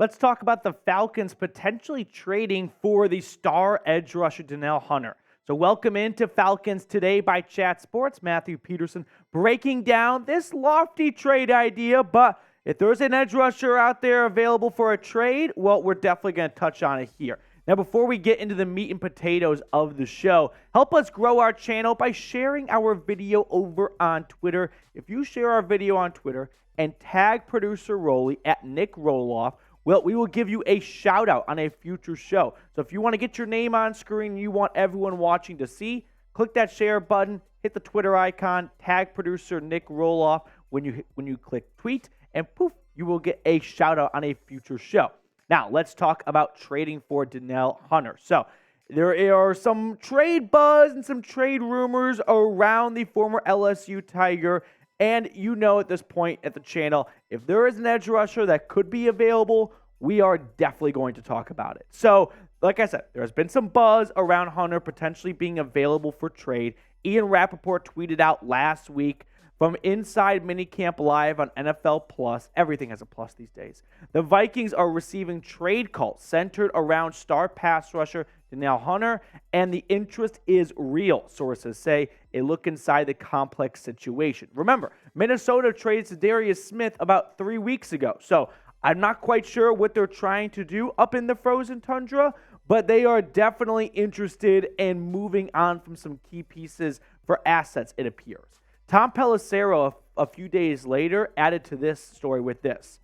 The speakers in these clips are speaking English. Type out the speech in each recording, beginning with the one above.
Let's talk about the Falcons potentially trading for the star edge rusher Danielle Hunter. So welcome into Falcons Today by Chat Sports. Matthew Peterson breaking down this lofty trade idea, but if there's an edge rusher out there available for a trade, well, we're definitely going to touch on it here. Now, before we get into the meat and potatoes of the show, help us grow our channel by sharing our video over on Twitter. If you share our video on Twitter and tag producer Rolly at Nick Roloff, well, we will give you a shout out on a future show. So if you want to get your name on screen, you want everyone watching to see, click that share button, hit the Twitter icon, tag producer Nick Roloff when you click tweet, and poof, you will get a shout out on a future show. Now, let's talk about trading for Danielle Hunter. So there are some trade buzz and some trade rumors around the former LSU Tiger. And you know at this point at the channel, if there is an edge rusher that could be available, we are definitely going to talk about it. So, like I said, there has been some buzz around Hunter potentially being available for trade. Ian Rappaport tweeted out last week from inside Minicamp Live on NFL Plus. Everything has a plus these days. The Vikings are receiving trade calls centered around star pass rusher Danielle Hunter, and the interest is real, sources say. A look inside the complex situation. Remember, Minnesota traded Darius Smith about 3 weeks ago, so I'm not quite sure what they're trying to do up in the frozen tundra, but they are definitely interested in moving on from some key pieces for assets, it appears. Tom Pelissero, a few days later, added to this story with this.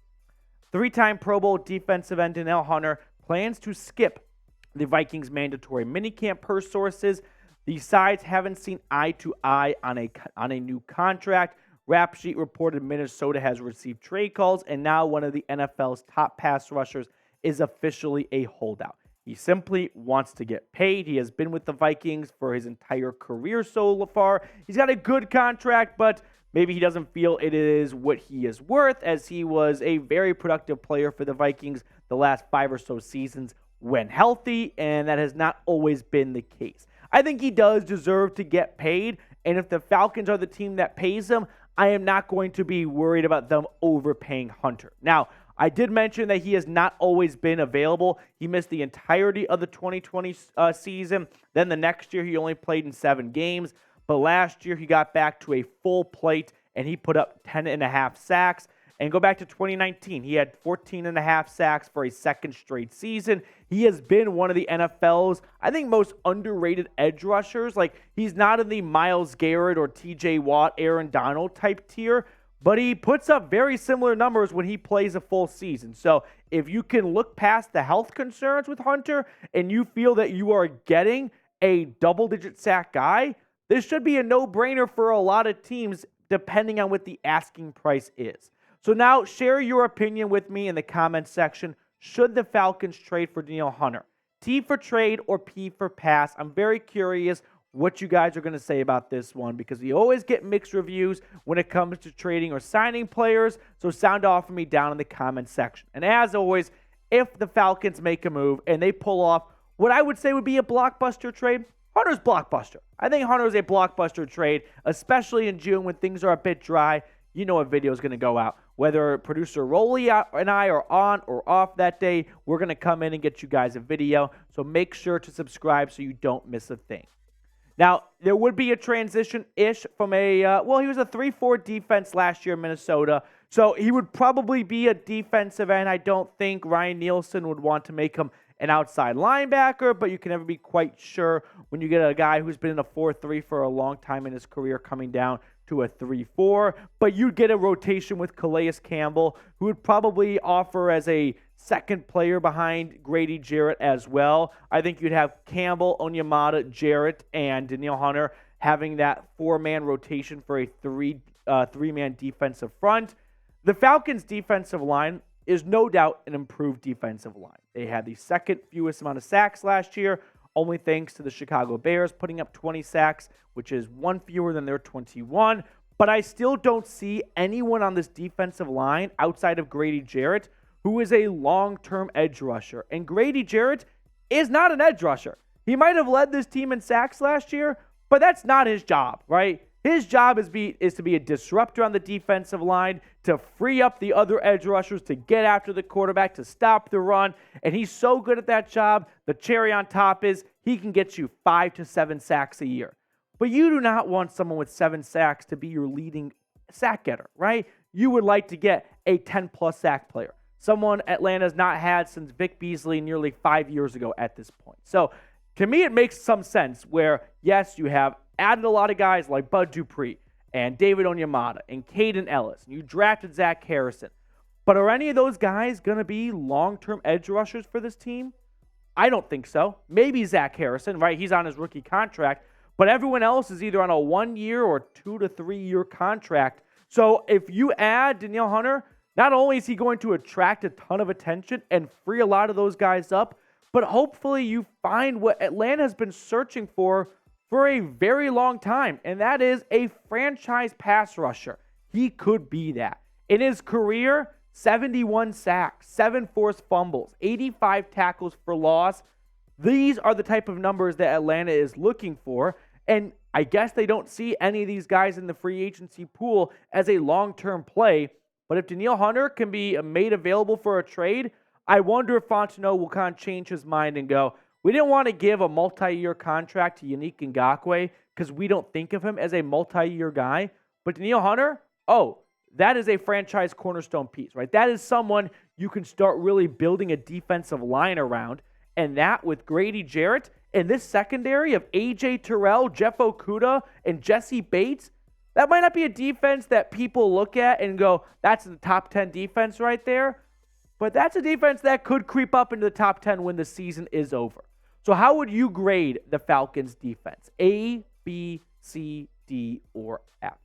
Three-time Pro Bowl defensive end Danielle Hunter plans to skip the Vikings' mandatory minicamp per sources. The sides haven't seen eye to eye on a new contract. Rap Sheet reported Minnesota has received trade calls, and now one of the NFL's top pass rushers is officially a holdout. He simply wants to get paid. He has been with the Vikings for his entire career so far. He's got a good contract, but maybe he doesn't feel it is what he is worth, as he was a very productive player for the Vikings the last 5 or so seasons when healthy, and that has not always been the case. I think he does deserve to get paid, and if the Falcons are the team that pays him, I am not going to be worried about them overpaying Hunter. Now, I did mention that he has not always been available. He missed the entirety of the 2020 season. Then the next year, he only played in 7 games. But last year, he got back to a full plate, and he put up 10.5 sacks. And go back to 2019, he had 14.5 sacks for a second straight season. He has been one of the NFL's, I think, most underrated edge rushers. Like, he's not in the Myles Garrett or TJ Watt, Aaron Donald type tier, but he puts up very similar numbers when he plays a full season. So if you can look past the health concerns with Hunter and you feel that you are getting a double-digit sack guy, this should be a no-brainer for a lot of teams depending on what the asking price is. So now share your opinion with me in the comments section. Should the Falcons trade for Danielle Hunter? T for trade or P for pass? I'm very curious what you guys are going to say about this one, because we always get mixed reviews when it comes to trading or signing players, so sound off of me down in the comments section. And as always, if the Falcons make a move and they pull off what I would say would be a blockbuster trade, Hunter's blockbuster. I think Hunter's a blockbuster trade, especially in June when things are a bit dry. You know a video is going to go out. Whether producer Rolly and I are on or off that day, we're going to come in and get you guys a video, so make sure to subscribe so you don't miss a thing. Now, there would be a transition-ish from he was a 3-4 defense last year in Minnesota, so he would probably be a defensive end. I don't think Ryan Nielsen would want to make him an outside linebacker, but you can never be quite sure when you get a guy who's been in a 4-3 for a long time in his career coming down to a 3-4. But you'd get a rotation with Calais Campbell, who would probably offer as a second player behind Grady Jarrett as well. I think you'd have Campbell, Onyemata, Jarrett, and Danielle Hunter having that 4-man rotation for a three-man defensive front. The Falcons' defensive line is no doubt an improved defensive line. They had the second fewest amount of sacks last year, only thanks to the Chicago Bears putting up 20 sacks, which is one fewer than their 21. But I still don't see anyone on this defensive line outside of Grady Jarrett who is a long-term edge rusher. And Grady Jarrett is not an edge rusher. He might have led this team in sacks last year, but that's not his job, right? His job is to be a disruptor on the defensive line, to free up the other edge rushers, to get after the quarterback, to stop the run. And he's so good at that job. The cherry on top is he can get you 5 to 7 sacks a year. But you do not want someone with 7 sacks to be your leading sack getter, right? You would like to get a 10-plus sack player, someone Atlanta's not had since Vic Beasley nearly 5 years ago at this point. So to me, it makes some sense where, yes, you have added a lot of guys like Bud Dupree and David Onyemata and Caden Ellis, and you drafted Zach Harrison. But are any of those guys going to be long-term edge rushers for this team? I don't think so. Maybe Zach Harrison, right? He's on his rookie contract. But everyone else is either on a 1-year or 2 to 3-year contract. So if you add Danielle Hunter, not only is he going to attract a ton of attention and free a lot of those guys up, but hopefully you find what Atlanta has been searching for a very long time, and that is a franchise pass rusher. He could be that. In his career, 71 sacks, 7 forced fumbles, 85 tackles for loss. These are the type of numbers that Atlanta is looking for, and I guess they don't see any of these guys in the free agency pool as a long-term play. But if Danielle Hunter can be made available for a trade, I wonder if Fontenot will kind of change his mind and go, we didn't want to give a multi-year contract to Yannick Ngakoue because we don't think of him as a multi-year guy. But Danielle Hunter, that is a franchise cornerstone piece, right? That is someone you can start really building a defensive line around. And that with Grady Jarrett and this secondary of A.J. Terrell, Jeff Okudah, and Jesse Bates, that might not be a defense that people look at and go, that's the top 10 defense right there. But that's a defense that could creep up into the top 10 when the season is over. So how would you grade the Falcons defense? A, B, C, D, or F?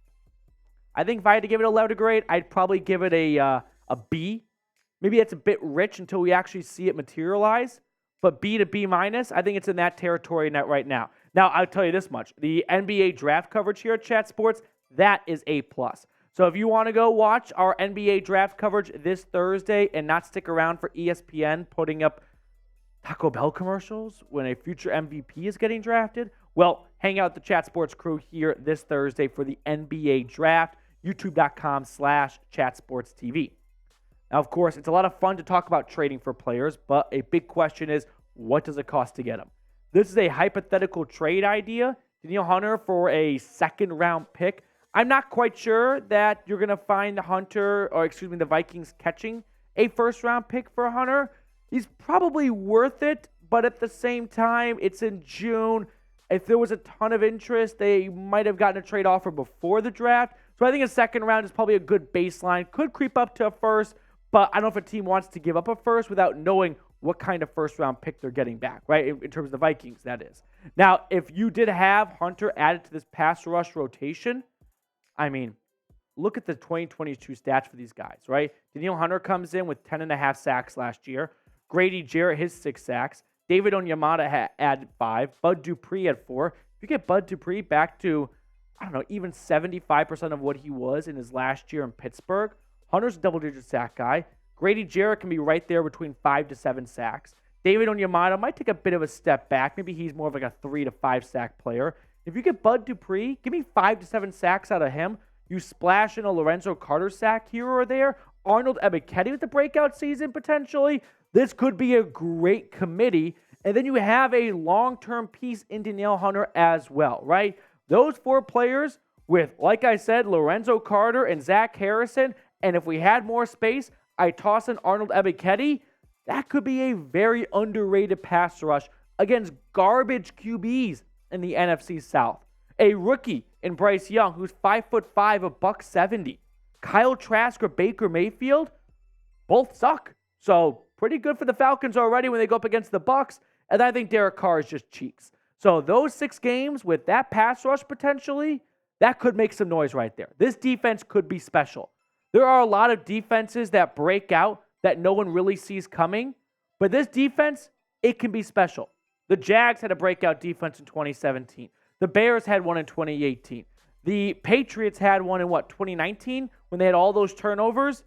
I think if I had to give it a letter grade, I'd probably give it a B. Maybe it's a bit rich until we actually see it materialize. But B to B minus, I think it's in that territory right now. Now, I'll tell you this much. The NBA draft coverage here at Chat Sports, that is A+. So if you want to go watch our NBA draft coverage this Thursday and not stick around for ESPN putting up Taco Bell commercials when a future MVP is getting drafted, well, hang out with the Chat Sports crew here this Thursday for the NBA draft, youtube.com/chatsportstv. Now, of course, it's a lot of fun to talk about trading for players, but a big question is, what does it cost to get them? This is a hypothetical trade idea. Danielle Hunter for a second-round pick. I'm not quite sure that you're going to find the Vikings catching a first-round pick for Hunter. He's probably worth it, but at the same time, it's in June. If there was a ton of interest, they might have gotten a trade offer before the draft. So I think a second round is probably a good baseline. Could creep up to a first, but I don't know if a team wants to give up a first without knowing what kind of first-round pick they're getting back, right? In terms of the Vikings, that is. Now, if you did have Hunter added to this pass rush rotation, I mean, look at the 2022 stats for these guys, right? Danielle Hunter comes in with 10.5 sacks last year. Grady Jarrett, his 6 sacks. David Onyemata had 5. Bud Dupree had 4. If you get Bud Dupree back to, even 75% of what he was in his last year in Pittsburgh, Hunter's a double-digit sack guy. Grady Jarrett can be right there between 5 to 7 sacks. David Onyemata might take a bit of a step back. Maybe he's more of like a 3 to 5 sack player. If you get Bud Dupree, give me 5 to 7 sacks out of him. You splash in a Lorenzo Carter sack here or there. Arnold Ebiketie with the breakout season potentially. This could be a great committee. And then you have a long-term piece in Danielle Hunter as well, right? Those 4 players with, like I said, Lorenzo Carter and Zach Harrison. And if we had more space, I toss in Arnold Ebiketie. That could be a very underrated pass rush against garbage QBs in the NFC South. A rookie in Bryce Young, who's 5'5", $170. Kyle Trask or Baker Mayfield, both suck. So pretty good for the Falcons already when they go up against the Bucs. And I think Derek Carr is just cheeks. So those 6 games with that pass rush potentially, that could make some noise right there. This defense could be special. There are a lot of defenses that break out that no one really sees coming. But this defense, it can be special. The Jags had a breakout defense in 2017. The Bears had one in 2018. The Patriots had one in, 2019 when they had all those turnovers?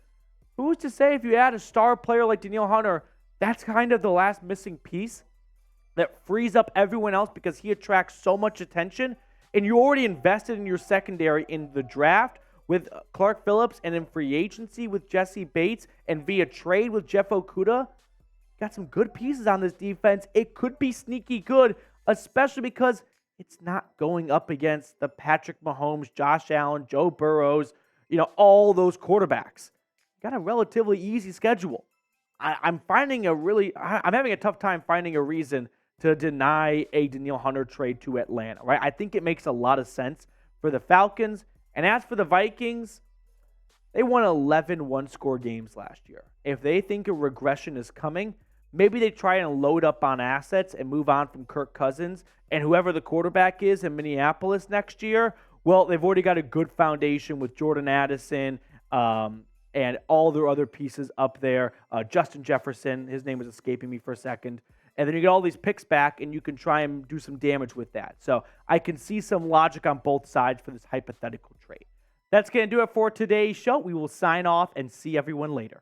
Who's to say if you add a star player like Danielle Hunter, that's kind of the last missing piece that frees up everyone else because he attracts so much attention And you already invested in your secondary in the draft with Clark Phillips and in free agency with Jesse Bates and via trade with Jeff Okudah. Got some good pieces on this defense. It could be sneaky good, especially because it's not going up against the Patrick Mahomes, Josh Allen, Joe Burrows, all those quarterbacks. Got a relatively easy schedule. I'm having a tough time finding a reason to deny a Danielle Hunter trade to Atlanta, right? I think it makes a lot of sense for the Falcons. And as for the Vikings, they won 11 one-score games last year. If they think a regression is coming, maybe they try and load up on assets and move on from Kirk Cousins and whoever the quarterback is in Minneapolis next year. Well, they've already got a good foundation with Jordan Addison and all their other pieces up there. Justin Jefferson, his name was escaping me for a second. And then you get all these picks back, and you can try and do some damage with that. So I can see some logic on both sides for this hypothetical trade. That's going to do it for today's show. We will sign off and see everyone later.